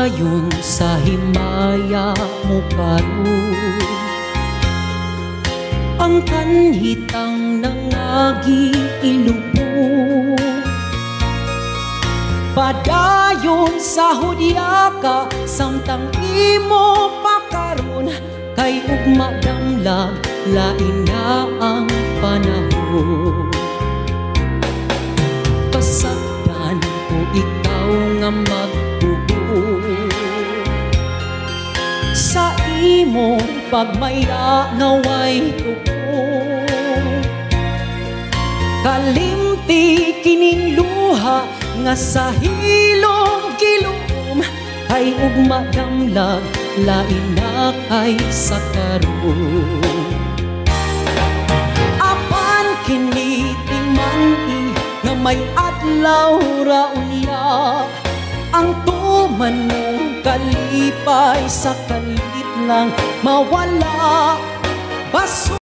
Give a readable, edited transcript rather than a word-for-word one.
Padayon sa himaya mo karon, ang kanhitang nangagi ilubog. Padayon sa hudya ka, samtang imo pakaron, kay ugma damlag lain na ang panahon. Pasagdan ko ikaw nga magbuo sa imong pagmaya nga way tuko. Kalimti kining luha nga sa hilom kilom, kay ugma damlag lain na kay sa karon. Apan kini timani nga may adlaw ra unya, ang tuman mong kalipay sa kalit lang mawala. Baso